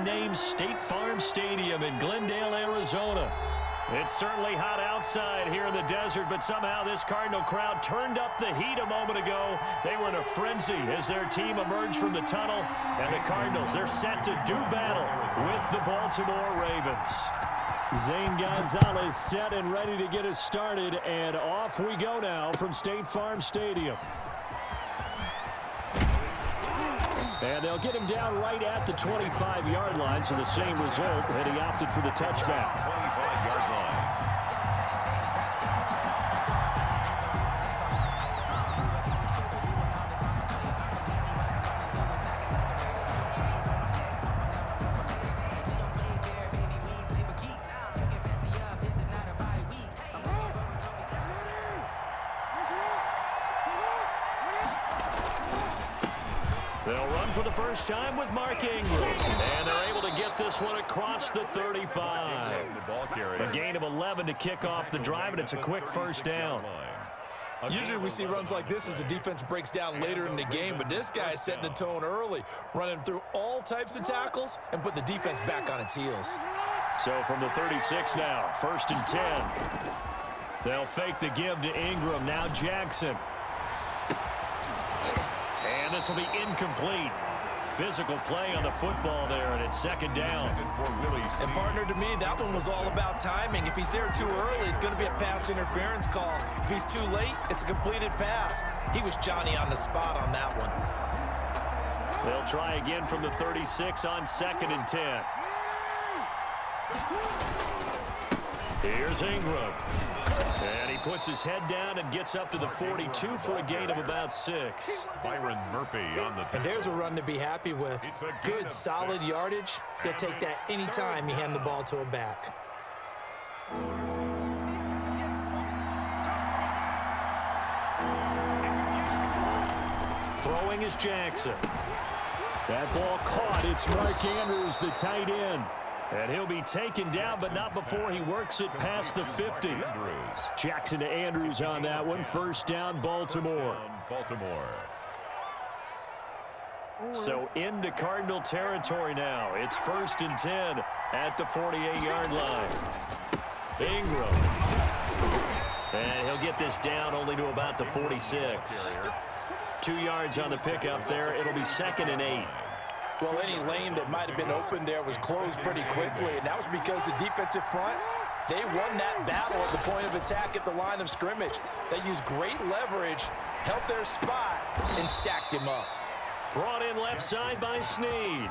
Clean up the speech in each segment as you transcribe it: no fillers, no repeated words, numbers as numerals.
named State Farm Stadium in Glendale, Arizona. It's certainly hot outside here in the desert, but somehow this Cardinal crowd turned up the heat a moment ago. They were in a frenzy as their team emerged from the tunnel, and the Cardinals, they're set to do battle with the Baltimore Ravens. Zane Gonzalez set and ready to get us started, and off we go now from State Farm Stadium. And they'll get him down right at the 25-yard line, so the same result, and he opted for the touchback. 25-yard line. They'll run for the first time with Mark Ingram. And they're able to get this one across the 35. A gain of 11 to kick off the drive, and it's a quick first down. Usually we see runs like this as the defense breaks down later in the game, but this guy is setting the tone early, running through all types of tackles and put the defense back on its heels. So from the 36 now, 1st and 10. They'll fake the give to Ingram. Now Jackson. And this will be incomplete. Physical play on the football there, and it's 2nd down. And partner, to me, that one was all about timing. If he's there too early, it's going to be a pass interference call. If he's too late, it's a completed pass. He was Johnny on the spot on that one. They'll try again from the 36 on 2nd and 10. Here's Ingram. And he puts his head down and gets up to the 42 for a gain of about 6. Byron Murphy on the and there's a run to be happy with. Good, solid yardage. He'll take that anytime you hand the ball to a back. Throwing is Jackson. That ball caught. It's Mark Andrews, the tight end. And he'll be taken down, but not before he works it past the 50. Jackson to Andrews on that one. 1st down, Baltimore. So into Cardinal territory now. It's 1st and 10 at the 48-yard line. Ingram. And he'll get this down only to about the 46. 2 yards on the pickup there. It'll be 2nd and 8. Well, any lane that might have been open there was closed pretty quickly, and that was because the defensive front, they won that battle at the point of attack at the line of scrimmage. They used great leverage, held their spot, and stacked him up. Brought in left side by Snead.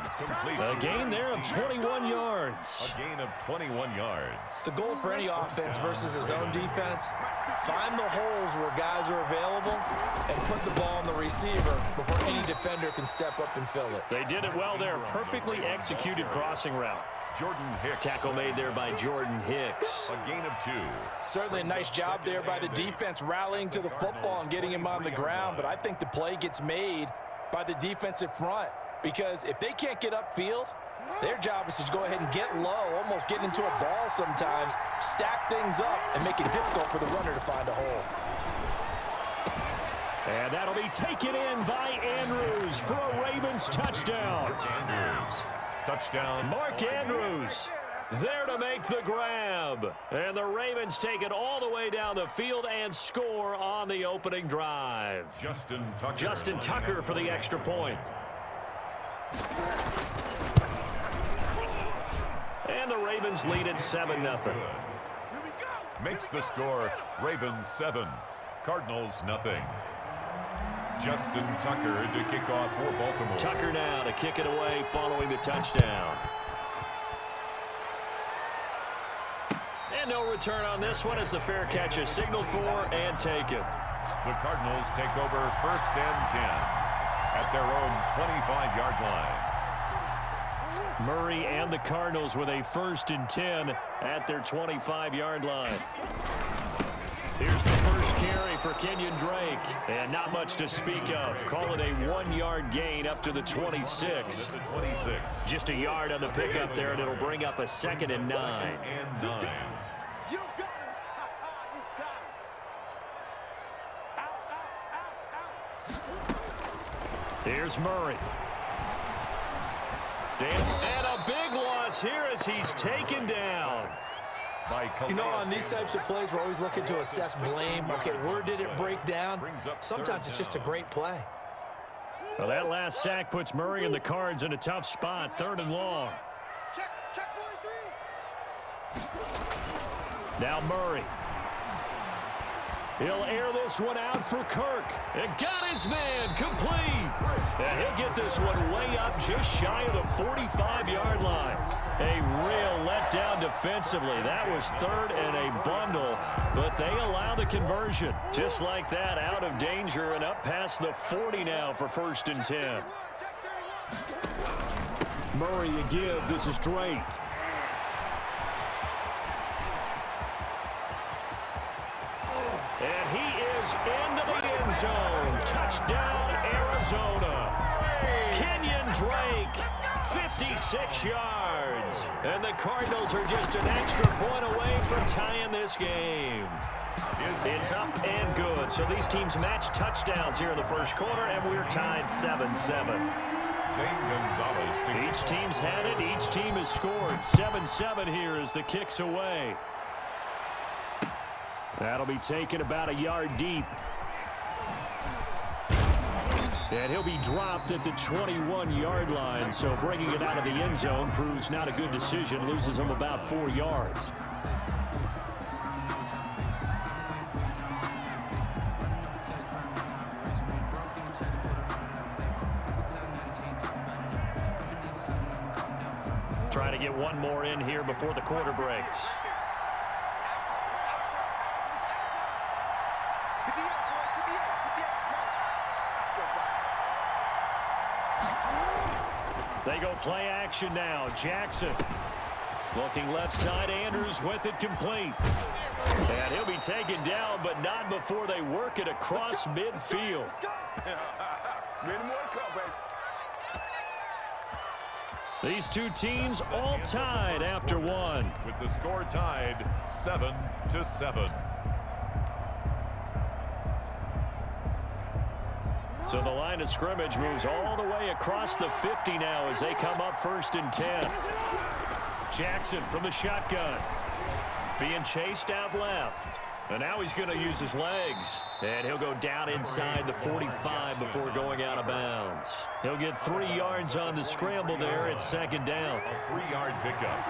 A gain there of 21 yards. A gain of 21 yards. The goal for any offense versus his own defense, find the holes where guys are available and put the ball on the receiver before any defender can step up and fill it. They did it well there. Perfectly executed crossing route. Jordan Hicks. Tackle made there by Jordan Hicks. A gain of 2. Certainly a nice job there by the defense rallying to the football and getting him on the ground, but I think the play gets made by the defensive front, because if they can't get upfield, their job is to go ahead and get low, almost get into a ball sometimes, stack things up, and make it difficult for the runner to find a hole. And that'll be taken in by Andrews for a Ravens touchdown. Touchdown. Mark Andrews there to make the grab. And the Ravens take it all the way down the field and score on the opening drive. Justin Tucker for the extra point. And the Ravens lead at 7-0. Makes the score Ravens 7, Cardinals nothing. Justin Tucker to kick off for Baltimore. Tucker now to kick it away following the touchdown. And no return on this one as the fair catch is signaled for and taken. The Cardinals take over 1st and 10 at their own 25-yard line. Murray and the Cardinals with a 1st and 10 at their 25-yard line. Here's the first carry for Kenyon Drake. And not much to speak of. Call it a 1-yard gain up to the 26. Just a yard on the pickup there, and it'll bring up a 2nd and 9. Here's Murray. And a big is here as he's taken down. You know, on these types of plays, we're always looking to assess blame. Okay, where did it break down? Sometimes it's just a great play. Well, that last sack puts Murray and the Cards in a tough spot, 3rd and long. Check 43. Now Murray. He'll air this one out for Kirk. It got his man complete. And he'll get this one way up just shy of the 45-yard line. A real letdown defensively. That was 3rd and a bundle, but they allow the conversion. Just like that, out of danger and up past the 40 now for 1st and 10. Murray a give. This is Drake. And he is into the end zone. Touchdown, Arizona. Kenyon Drake, 56 yards. And the Cardinals are just an extra point away from tying this game. It's up and good. So these teams match touchdowns here in the first quarter, and we're tied 7-7. Each team's had it. Each team has scored. 7-7 here as the kick's away. That'll be taken about a yard deep. And he'll be dropped at the 21-yard line. So bringing it out of the end zone proves not a good decision. Loses him about 4 yards. Trying to get one more in here before the quarter breaks. They go play action now. Jackson looking left side. Andrews with it complete. And he'll be taken down, but not before they work it across midfield. These two teams all tied after one. With the score tied 7-7. So the line of scrimmage moves all the way across the 50 now as they come up 1st and 10. Jackson from the shotgun. Being chased out left. And now he's going to use his legs. And he'll go down inside the 45 before going out of bounds. He'll get 3 yards on the scramble there at 2nd down. A 3-yard pickup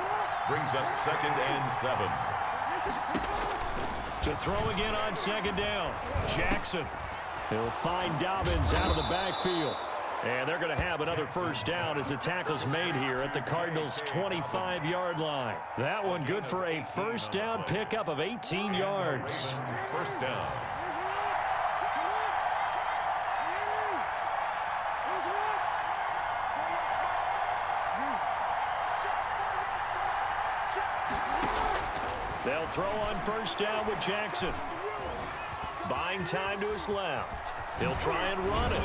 brings up 2nd and 7. To throw again on 2nd down. Jackson. He'll find Dobbins out of the backfield. And they're going to have another 1st down as the tackle's made here at the Cardinals' 25-yard line. That one good for a 1st down pickup of 18 yards. 1st down. They'll throw on 1st down with Jackson. Buying time to his left. He'll try and run it.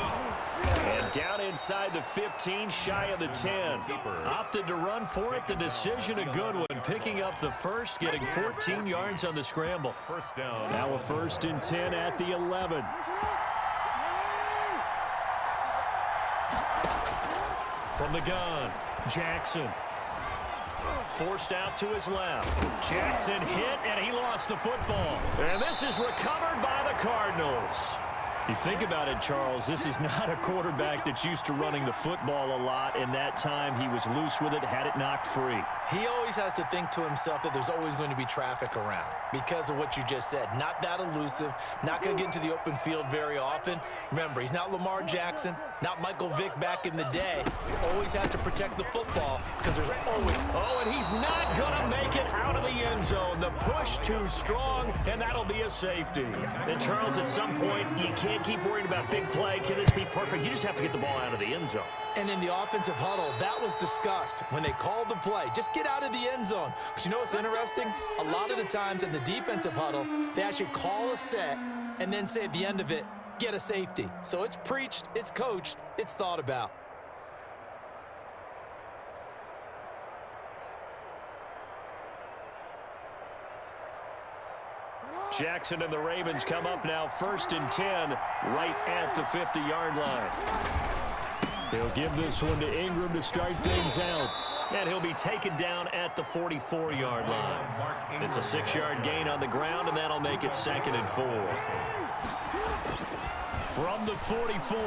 And down inside the 15, shy of the 10. Opted to run for it. The decision a good one. Picking up the 1st, getting 14 yards on the scramble. 1st down. Now a 1st and 10 at the 11. From the gun, Jackson. Forced out to his left. Jackson hit, and he lost the football. And this is recovered by the Cardinals. You think about it, Charles, this is not a quarterback that's used to running the football a lot. In that time, he was loose with it, had it knocked free. He always has to think to himself that there's always going to be traffic around because of what you just said. Not that elusive, not going to get into the open field very often. Remember, he's not Lamar Jackson, not Michael Vick back in the day. Always has to protect the football because there's always... Oh, and he's not going to make it out of the end zone. The push too strong, and that'll be a safety. And, Charles, at some point, you can't keep worrying about big play. Can this be perfect? You just have to get the ball out of the end zone. And in the offensive huddle, that was discussed when they called the play. Just get out of the end zone. But you know what's interesting? A lot of the times in the defensive huddle, they actually call a set and then say at the end of it, get a safety. So it's preached, it's coached, it's thought about. Jackson and the Ravens come up now 1st and 10 right at the 50-yard line. He'll give this one to Ingram to start things out. And he'll be taken down at the 44-yard line. It's a 6-yard gain on the ground, and that'll make it 2nd and 4. From the 44,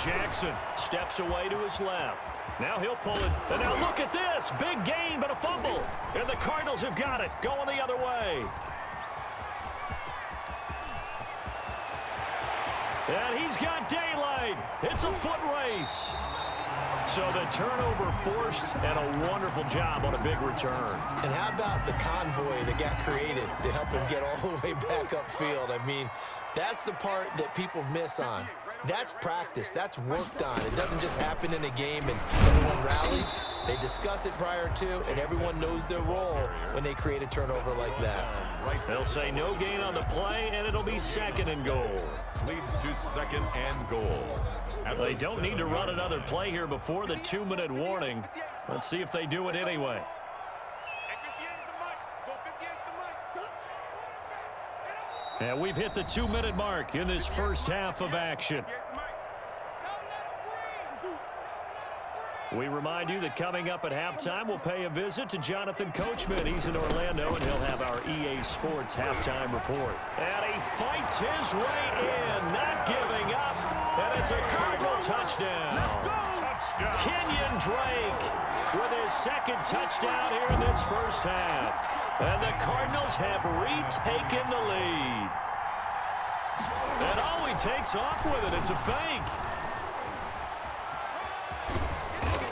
Jackson steps away to his left. Now he'll pull it. And now look at this. Big gain, but a fumble. And the Cardinals have got it. Going the other way. And he's got daylight. It's a foot race. So the turnover forced, and a wonderful job on a big return. And how about the convoy that got created to help him get all the way back upfield? I mean, that's the part that people miss on. That's practice. That's worked on. It doesn't just happen in a game and everyone rallies. They discuss it prior to, and everyone knows their role when they create a turnover like that. They'll say no gain on the play, and it'll be 2nd and goal. Leads to 2nd and goal. They don't need to run another play here before the 2-minute warning. Let's see if they do it anyway. And we've hit the 2-minute mark in this first half of action. We remind you that coming up at halftime, we'll pay a visit to Jonathan Coachman. He's in Orlando, and he'll have our EA Sports halftime report. And he fights his way in, not giving up. And it's a Cardinal touchdown. Kenyon Drake with his 2nd touchdown here in this first half. And the Cardinals have retaken the lead. And oh, he takes off with it. It's a fake.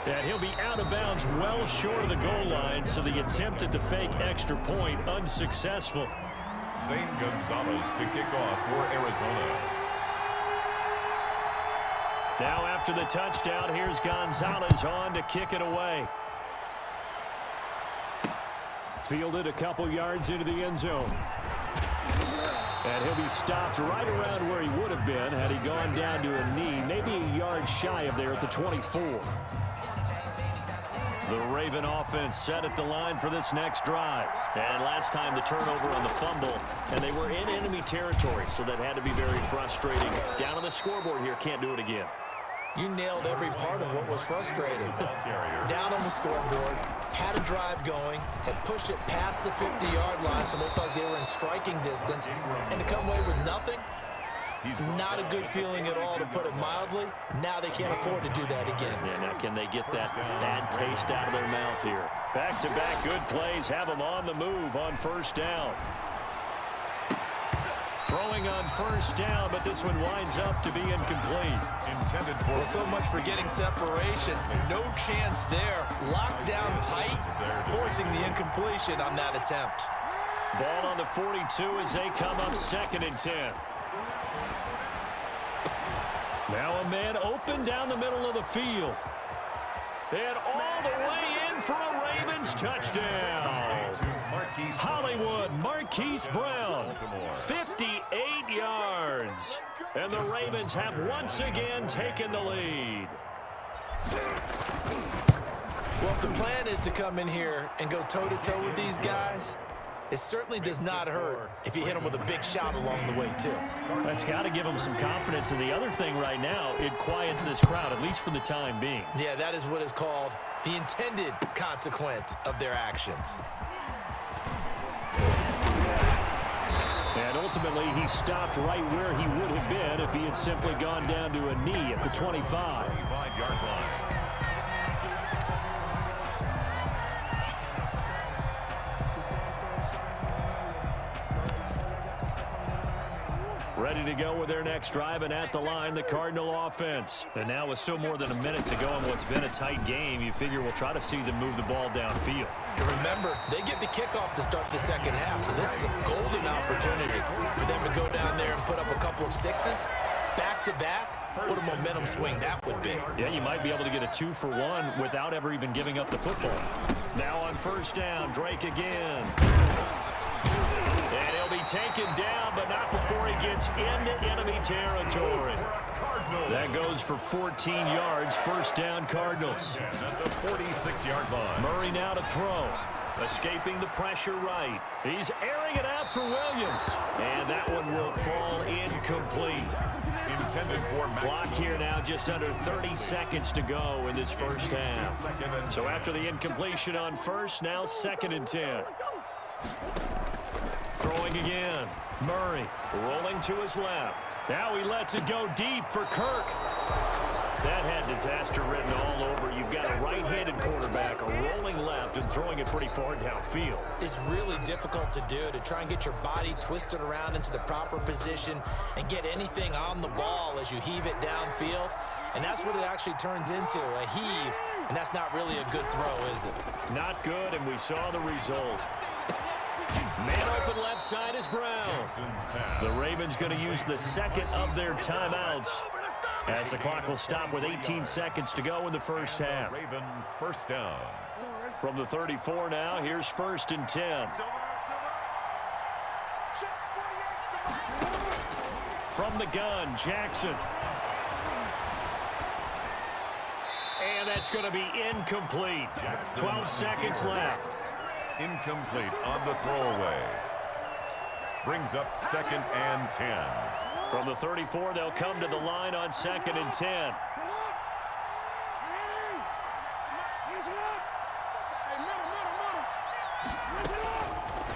And he'll be out of bounds well short of the goal line, so the attempt at the fake extra point unsuccessful. Zane Gonzalez to kick off for Arizona. Now after the touchdown, here's Gonzalez on to kick it away. Fielded a couple yards into the end zone. And he'll be stopped right around where he would have been had he gone down to a knee, maybe a yard shy of there at the 24. The Raven offense set at the line for this next drive. And last time the turnover on the fumble, and they were in enemy territory, so that had to be very frustrating. Down on the scoreboard here, can't do it again. You nailed every part of what was frustrating. Down on the scoreboard, had a drive going, had pushed it past the 50-yard line, so they thought they were in striking distance, and to come away with nothing, not a good feeling at all, to put it mildly. Now they can't afford to do that again. Yeah, now can they get that bad taste out of their mouth here? Back-to-back good plays have them on the move on first down. Throwing on first down, but this one winds up to be incomplete. Well, so much for getting separation. No chance there. Locked down tight, forcing the incompletion on that attempt. Ball on the 42 as they come up 2nd and 10. Now a man open down the middle of the field. And all the way in for a Ravens touchdown. Hollywood Marquise Brown, 58 yards. And the Ravens have once again taken the lead. Well, if the plan is to come in here and go toe-to-toe with these guys, it certainly does not hurt if you hit them with a big shot along the way, too. That's got to give them some confidence. And the other thing right now, it quiets this crowd, at least for the time being. Yeah, that is what is called the intended consequence of their actions. And ultimately, he stopped right where he would have been if he had simply gone down to a knee at the 25. 25-yard line. Ready to go with their next drive, and at the line, the Cardinal offense. And now with still more than a minute to go in what's been a tight game, you figure we'll try to see them move the ball downfield. And remember, they get the kickoff to start the second half, so this is a golden opportunity for them to go down there and put up a couple of sixes back-to-back. What a momentum swing that would be. Yeah, you might be able to get a 2-for-1 without ever even giving up the football. Now on first down, Drake again. And he'll be taken down, but not before he gets into enemy territory. That goes for 14 yards. First down, Cardinals. At the 46-yard line. Murray now to throw. Escaping the pressure right. He's airing it out for Williams. And that one will fall incomplete. intended for Clock here now, just under 30 seconds to go in this first half. So after the incompletion on first, now 2nd and 10. Throwing again. Murray rolling to his left. Now he lets it go deep for Kirk. That had disaster written all over. You've got a right-handed quarterback rolling left and throwing it pretty far downfield. It's really difficult to do, to try and get your body twisted around into the proper position and get anything on the ball as you heave it downfield. And that's what it actually turns into, a heave. And that's not really a good throw, is it? Not good, and we saw the result. Man open left side is Brown. The Ravens going to use the second of their timeouts, as the clock will stop with 18 seconds to go in the first half. Raven first down. From the 34 now, here's 1st and 10. From the gun, Jackson. And that's going to be incomplete. 12 seconds left. Incomplete on the throwaway. Brings up 2nd and 10. From the 34, they'll come to the line on 2nd and 10.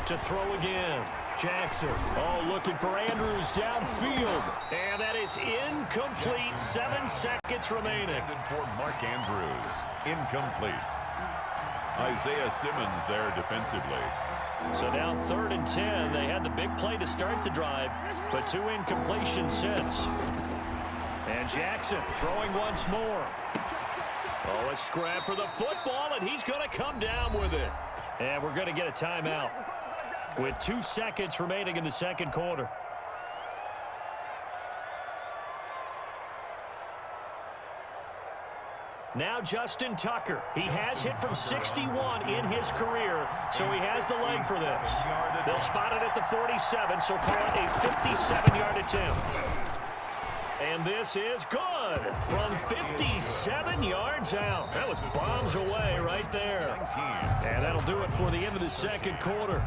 To throw again. Jackson. Oh, looking for Andrews downfield. And that is incomplete. 7 seconds remaining. Intended for Mark Andrews. Incomplete. Isaiah Simmons there defensively. So now 3rd and 10. They had the big play to start the drive, but 2 incompletions since. And Jackson throwing once more. Oh, a scrap for the football, and he's going to come down with it. And we're going to get a timeout with 2 seconds remaining in the second quarter. Now Justin Tucker. He has hit from 61 in his career, so he has the leg for this. They'll spot it at the 47, so call it a 57-yard attempt. And this is good from 57 yards out. That was bombs away right there. And that'll do it for the end of the second quarter.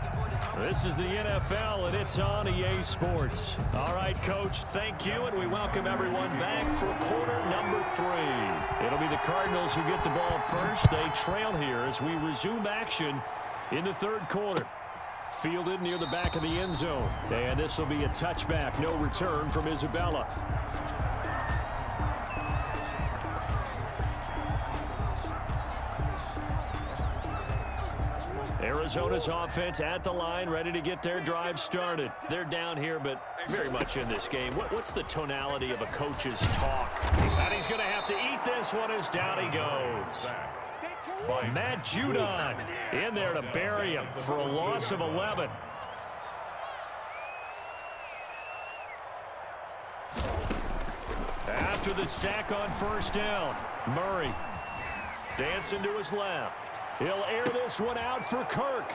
This is the NFL, and it's on EA Sports. All right, Coach, thank you, and we welcome everyone back for quarter number 3. It'll be the Cardinals who get the ball first. They trail here as we resume action in the third quarter. Fielded near the back of the end zone. And this will be a touchback. No return from Isabella. Arizona's offense at the line, ready to get their drive started. They're down here, but very much in this game. What's the tonality of a coach's talk? And he's going to have to eat this one as down he goes. Matt Judon in there to bury him for a loss of 11. After the sack on first down, Murray dancing to his left. He'll air this one out for Kirk.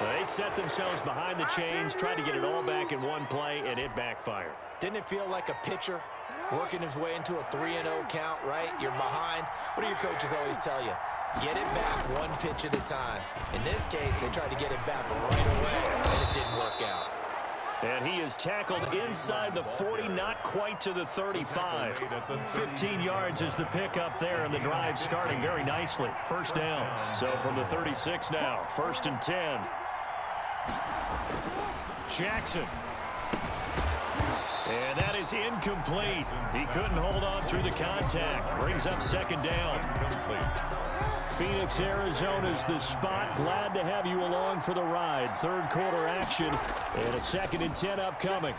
They set themselves behind the chains, tried to get it all back in one play, and it backfired. Didn't it feel like a pitcher working his way into a 3-0 count, right? You're behind. What do your coaches always tell you? Get it back one pitch at a time. In this case, they tried to get it back right away, and it didn't work out. And he is tackled inside the 40, not quite to the 35. 15 yards is the pickup there, and the drive starting very nicely. First down. So from the 36 now, 1st and 10. Jackson. And that is incomplete. He couldn't hold on through the contact. Brings up 2nd down. Phoenix, Arizona's the spot. Glad to have you along for the ride. Third quarter action and a 2nd and 10 upcoming.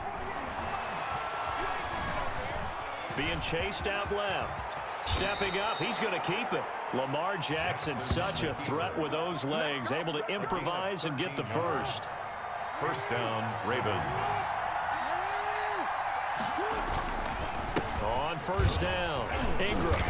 Being chased out left. Stepping up, he's going to keep it. Lamar Jackson, such a threat with those legs, able to improvise and get the first. First down, Ravens. On first down, Ingram.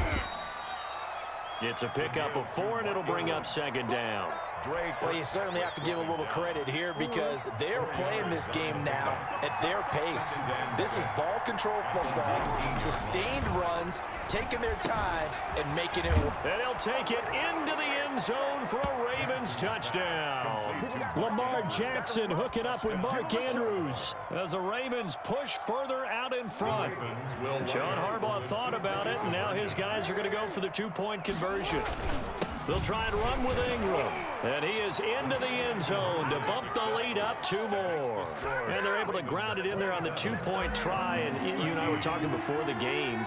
It's a pickup of 4, and it'll bring up 2nd down. Well, you certainly have to give a little credit here because they're playing this game now at their pace. This is ball control football, sustained runs, taking their time and making it work. And he'll take it into the end zone for a Ravens touchdown. Lamar Jackson hooking up with Mark Andrews as the Ravens push further out in front. John Harbaugh thought about it, and now his guys are going to go for the two-point conversion. They'll try and run with Ingram. And he is into the end zone to bump the lead up 2 more. And they're able to ground it in there on the two-point try. And you and I were talking before the game.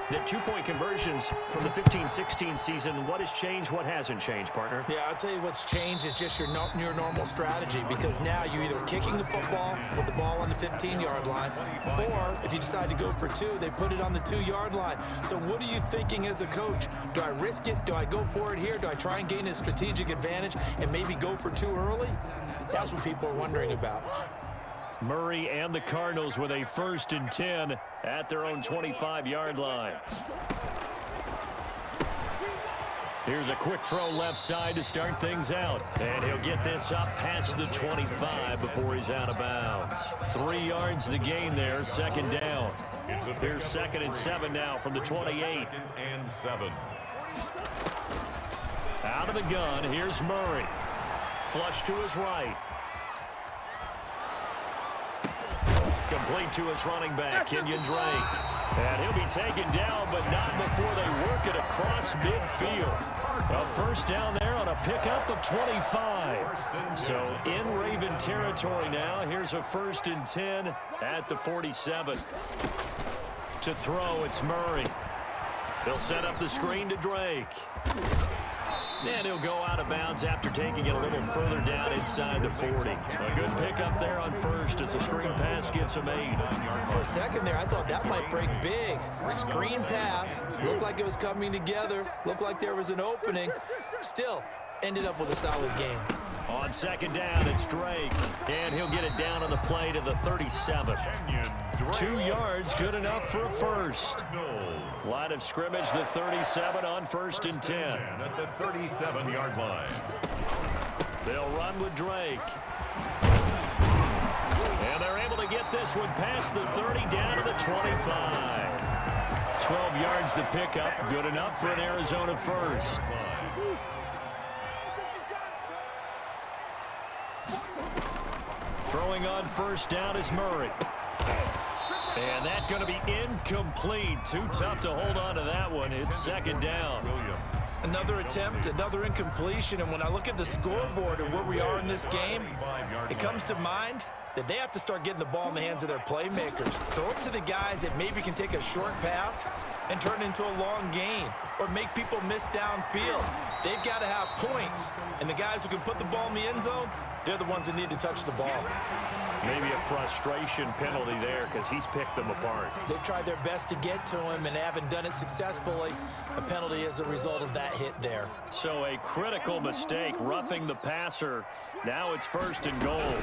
The two-point conversions from the 15-16 season, what has changed, what hasn't changed, partner? Yeah, I'll tell you what's changed is just your normal strategy, because now you're either kicking the football with the ball on the 15-yard line, or if you decide to go for 2, they put it on the 2-yard line. So what are you thinking as a coach? Do I risk it? Do I go for it here? Do I try and gain a strategic advantage and maybe go for 2 early? That's what people are wondering about. Murray and the Cardinals with a 1st and 10 at their own 25-yard line. Here's a quick throw left side to start things out. And he'll get this up past the 25 before he's out of bounds. 3 yards the gain there, 2nd down. Here's 2nd and 7 now from the 28. 2nd and 7. Out of the gun, here's Murray. Flush to his right. Complete to his running back, Kenyon Drake. And he'll be taken down, but not before they work it across midfield. A 1st down there on a pickup of 25. So in Raven territory now, here's a 1st and 10 at the 47. To throw, it's Murray. He'll set up the screen to Drake. And he'll go out of bounds after taking it a little further down inside the 40. A good pickup there on 1st as the screen pass gets him 8. For a second there, I thought that might break big. Screen pass, looked like it was coming together, looked like there was an opening. Still, ended up with a solid game. On 2nd down, it's Drake. And he'll get it down on the play to the 37. 2 yards, good enough for a 1st. Line of scrimmage, the 37 on 1st and 10. At the 37-yard line. They'll run with Drake. And they're able to get this one past the 30 down to the 25. 12 yards the pickup, good enough for an Arizona 1st. Throwing on 1st down is Murray. And that's going to be incomplete. Too tough to hold on to that one. It's 2nd down. Another attempt, another incompletion. And when I look at the scoreboard and where we are in this game, it comes to mind that they have to start getting the ball in the hands of their playmakers. Throw it to the guys that maybe can take a short pass and turn it into a long gain or make people miss downfield. They've got to have points. And the guys who can put the ball in the end zone, they're the ones that need to touch the ball. Maybe a frustration penalty there because he's picked them apart. They've tried their best to get to him and haven't done it successfully. A penalty as a result of that hit there. So a critical mistake, roughing the passer. Now it's 1st and goal.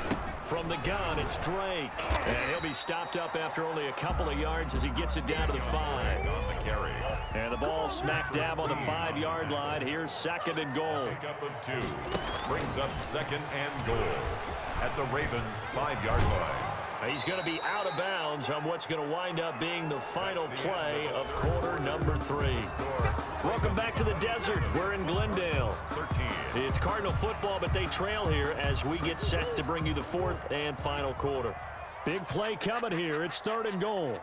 From the gun, it's Drake. And he'll be stopped up after only a couple of yards as he gets it down to the 5. On the carry. And the ball smack dab on the 5-yard line. Here's 2nd and goal. Pickup of 2. Brings up 2nd and goal at the Ravens' 5-yard line. He's going to be out of bounds on what's going to wind up being the final play of quarter number 3. Welcome back to the desert. We're in Glendale. 13. It's Cardinal football, but they trail here as we get set to bring you the 4th and final quarter. Big play coming here. It's 3rd and goal.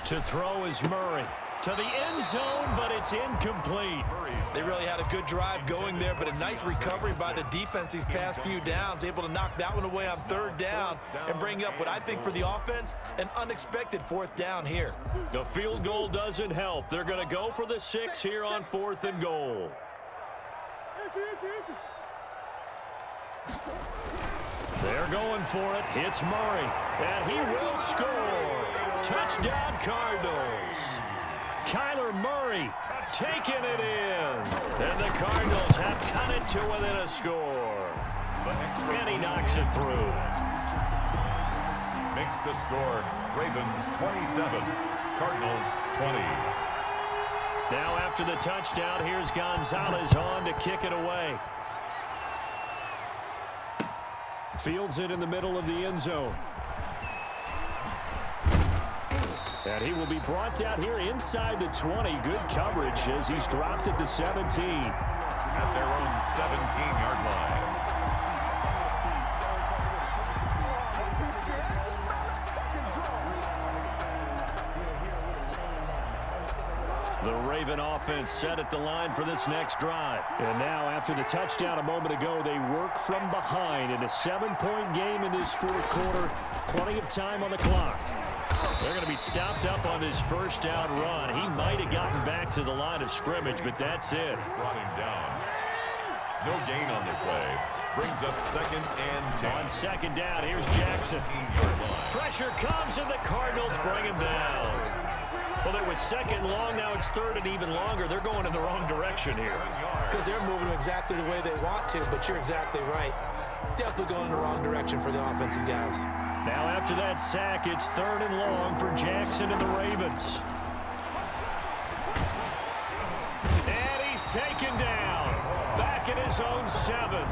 To throw is Murray. To the end zone, but it's incomplete. They really had a good drive going there, but a nice recovery by the defense these past few downs, able to knock that one away on 3rd down and bring up what I think for the offense, an unexpected 4th down here. The field goal doesn't help. They're going to go for the 6 here on 4th and goal. They're going for it. It's Murray, and he will score. Touchdown, Cardinals. Kyler Murray taking it in. And the Cardinals have cut it to within a score. And he knocks it through. makes the score. Ravens 27, Cardinals 20. Now after the touchdown, here's Gonzalez on to kick it away. Fields it in the middle of the end zone. And he will be brought down here inside the 20. Good coverage as he's dropped at the 17. At their own 17-yard line. The Raven offense set at the line for this next drive. And now after the touchdown a moment ago, they work from behind in a 7-point game in this fourth quarter. Plenty of time on the clock. They're going to be stopped up on this first down run. He might have gotten back to the line of scrimmage, but that's it. Brought him down. No gain on the play. Brings up 2nd and 10. On second down, here's Jackson. Pressure comes, and the Cardinals bring him down. Well, it was 2nd and long. Now it's 3rd and even longer. They're going in the wrong direction here. Because they're moving exactly the way they want to, but you're exactly right. Definitely going in the wrong direction for the offensive guys. Now after that sack, it's 3rd and long for Jackson and the Ravens. And he's taken down. Back at his own 7.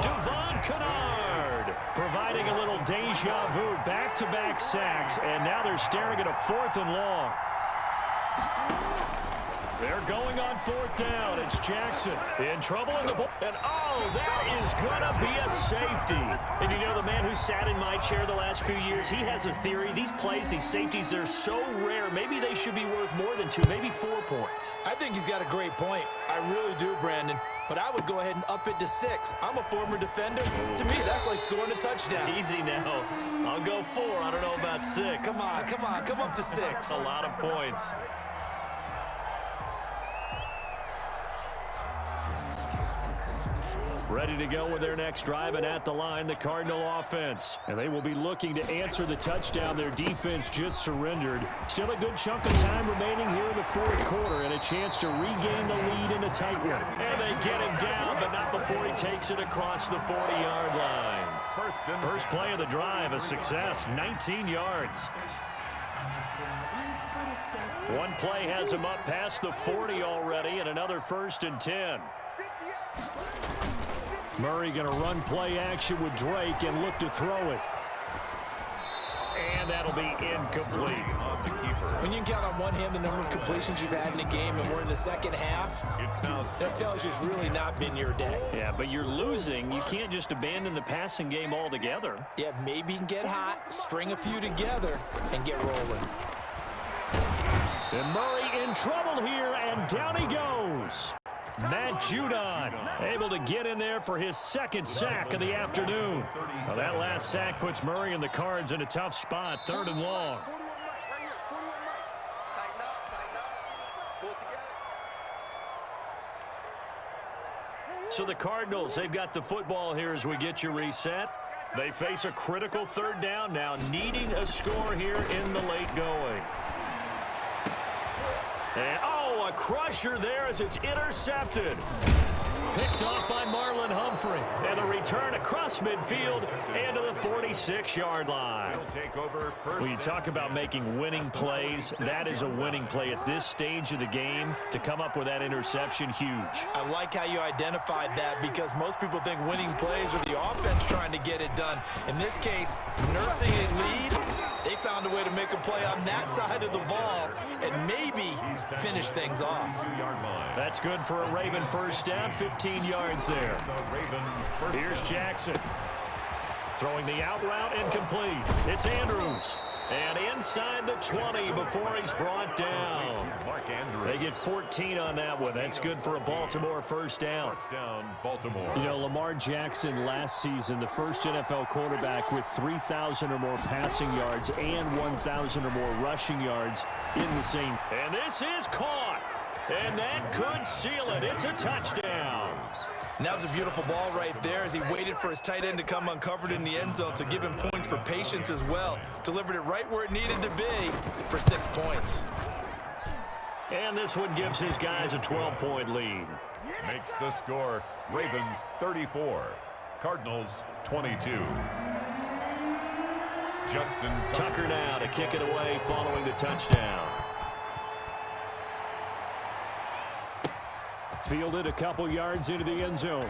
Devon Kennard providing a little deja vu. Back-to-back sacks, and now they're staring at a 4th and long. They're going on 4th down. It's Jackson in trouble in the ball. And, oh, that is going to be a safety. And you know, the man who sat in my chair the last few years, he has a theory. These plays, these safeties, they're so rare. Maybe they should be worth more than 2, maybe 4 points. I think he's got a great point. I really do, Brandon. But I would go ahead and up it to 6. I'm a former defender. To me, that's like scoring a touchdown. Easy now. I'll go 4. I don't know about 6. Come on. Come up to 6. A lot of points. Ready to go with their next drive, and at the line, the Cardinal offense. And they will be looking to answer the touchdown their defense just surrendered. Still a good chunk of time remaining here in the fourth quarter, and a chance to regain the lead in a tight one. And they get him down, but not before he takes it across the 40-yard line. First play of the drive, a success, 19 yards. One play has him up past the 40 already, and another 1st and 10. Murray going to run play action with Drake and look to throw it. And that'll be incomplete. When you can count on one hand the number of completions you've had in a game, and we're in the second half, that tells you it's really not been your day. Yeah, but you're losing. You can't just abandon the passing game altogether. Yeah, maybe you can get hot, string a few together, and get rolling. And Murray in trouble here, and down he goes. Matt Judon able to get in there for his 2nd sack of the afternoon. Well, that last sack puts Murray and the Cards in a tough spot, 3rd and long. So the Cardinals, they've got the football here as we get you reset. They face a critical 3rd down now, needing a score here in the late going. And, oh, a crusher there as it's intercepted. Picked off by Marlon Humphrey. And a return across midfield and to the 46-yard line. When you talk about making winning plays, that is a winning play at this stage of the game. To come up with that interception, huge. I like how you identified that, because most people think winning plays are the offense trying to get it done. In this case, nursing a lead, they found a way to make a play on that side of the ball and maybe finish things off. That's good for a Raven first down, 15 yards there. Here's Jackson. Throwing the out route incomplete. It's Andrews. And inside the 20 before he's brought down. They get 14 on that one. That's good for a Baltimore first down. You know, Lamar Jackson last season, the first NFL quarterback with 3,000 or more passing yards and 1,000 or more rushing yards in the same. And this is caught. And that could seal it. It's a touchdown. And that was a beautiful ball right there as he waited for his tight end to come uncovered in the end zone, so give him points for patience as well. Delivered it right where it needed to be for 6 points. And this one gives his guys a 12-point lead. Makes the score Ravens 34, Cardinals 22. Justin Tucker now to kick it away following the touchdown. Fielded a couple yards into the end zone.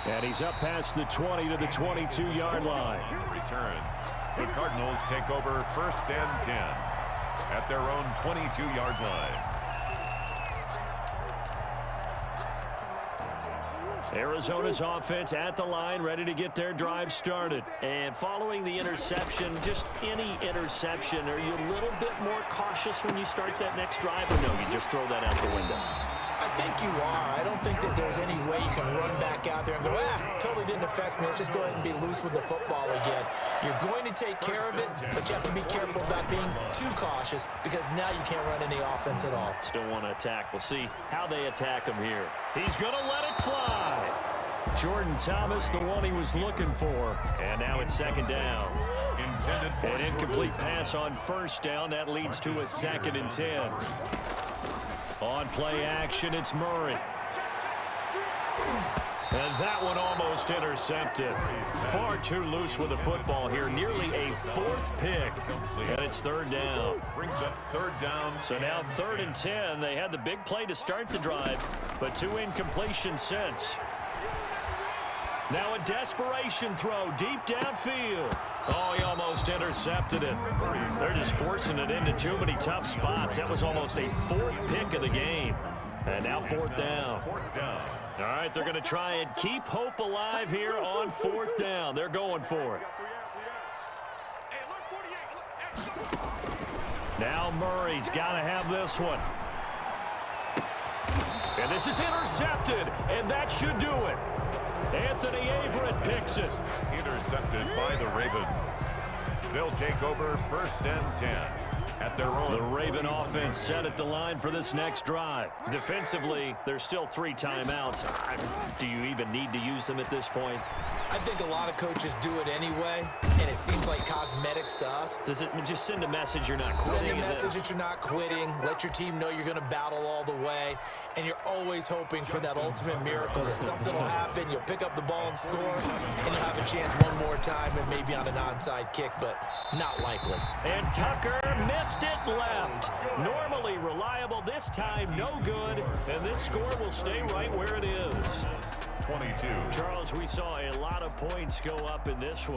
And he's up past the 20 to the 22-yard line. Return. The Cardinals take over 1st and 10 at their own 22-yard line. Arizona's offense at the line, ready to get their drive started. And following the interception, just any interception, are you a little bit more cautious when you start that next drive, or no, you just throw that out the window? I think you are. I don't think that there's any way you can run back out there and go, totally didn't affect me. Let's just go ahead and be loose with the football again. You're going to take care of it, but you have to be careful about being too cautious because now you can't run any offense at all. Still want to attack. We'll see how they attack him here. He's going to let it fly. Jordan Thomas, the one he was looking for. And now it's 2nd down. An incomplete pass on 1st down. That leads to a 2nd and 10. On play action, it's Murray. And that one almost intercepted. Far too loose with the football here. Nearly a 4th pick. And it's 3rd down. Brings up 3rd down. So now 3rd and 10. They had the big play to start the drive, but 2 incompletions since. Now a desperation throw deep downfield. Oh, he almost intercepted it. They're just forcing it into too many tough spots. That was almost a 4th pick of the game. And now 4th down. All right, they're going to try and keep hope alive here on 4th down. They're going for it. Now Murray's got to have this one. And this is intercepted, and that should do it. Anthony Averett picks it. Intercepted by the Ravens. They'll take over 1st and 10 at their own. The Raven offense set at the line for this next drive. Defensively, there's still 3 timeouts. Do you even need to use them at this point? I think a lot of coaches do it anyway, and it seems like cosmetics to us. Does it just send a message you're not quitting? Send a message that you're not quitting. Let your team know you're going to battle all the way. And you're always hoping for that ultimate miracle that something will happen. You'll pick up the ball and score, and you'll have a chance one more time and maybe on an onside kick, but not likely. And Tucker missed it left. Normally reliable, this time no good. And this score will stay right where it is. 22. Charles, we saw a lot of points go up in this one.